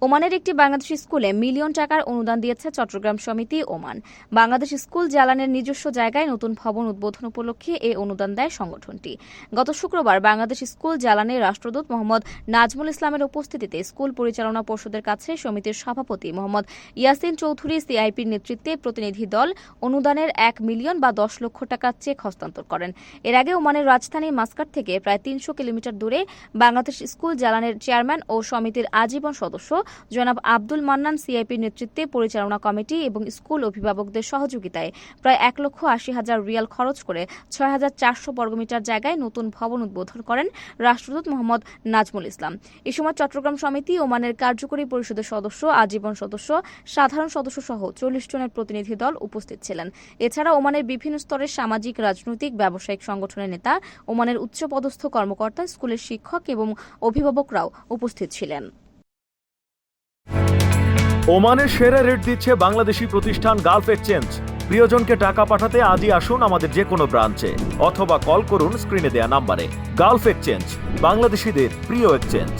ওমানের একটি বাংলাদেশি স্কুলে মিলিয়ন টাকার অনুদান দিয়েছে চট্টগ্রাম সমিতি ওমান। বাংলাদেশ স্কুল জালানের নিজস্ব জায়গায় নতুন ভবন উদ্বোধন উপলক্ষে এই অনুদান দেয় সংগঠনটি। গত শুক্রবার বাংলাদেশ স্কুল জালানের রাষ্ট্রদূত মোহাম্মদ নাজমুল ইসলামের উপস্থিতিতে স্কুল পরিচালনা পর্ষদের কাছে সমিতির সভাপতি মোহাম্মদ ইয়াসিন চৌধুরী সিআইপির নেতৃত্বে প্রতিনিধি দল অনুদানের 1 মিলিয়ন বা 10 লক্ষ টাকার চেক হস্তান্তর করেন। এর আগে ওমানের রাজধানী মাস্কাট থেকে প্রায় 300 কিলোমিটার দূরে বাংলাদেশ স্কুল জালানের চেয়ারম্যান ও সমিতির আজীবন সদস্য জনাব আব্দুল মান্নান সিআইপির নেতৃত্বে পরিচালনা কমিটি এবং স্কুল অভিভাবকদের সহযোগিতায় প্রায় 1,80,000 রিয়াল খরচ করে 6,400 বর্গমিটার জায়গায় নতুন ভবন উদ্বোধন করেন রাষ্ট্রদূত মোহাম্মদ নাজমুল ইসলাম। এ সময় চট্টগ্রাম সমিতি ওমানের কার্যকরী পরিষদের সদস্য, আজীবন সদস্য, সাধারণ সদস্য সহ 40 জনের প্রতিনিধি দল উপস্থিত ছিলেন। এছাড়া ওমানের বিভিন্ন স্তরের সামাজিক, রাজনৈতিক, ব্যবসায়িক সংগঠনের নেতা, ওমানের উচ্চপদস্থ কর্মকর্তা, স্কুলের শিক্ষক এবং অভিভাবকরাও উপস্থিত ছিলেন। ওমানের সেরা রেট দিচ্ছে বাংলাদেশি প্রতিষ্ঠান গালফ এক্সচেঞ্জ। প্রিয়জনকে টাকা পাঠাতে আজই আসুন আমাদের যে কোনো ব্রাঞ্চে অথবা কল করুন স্ক্রিনে দেয়া নাম্বারে। গালফ এক্সচেঞ্জ, বাংলাদেশিদের প্রিয় এক্সচেঞ্জ।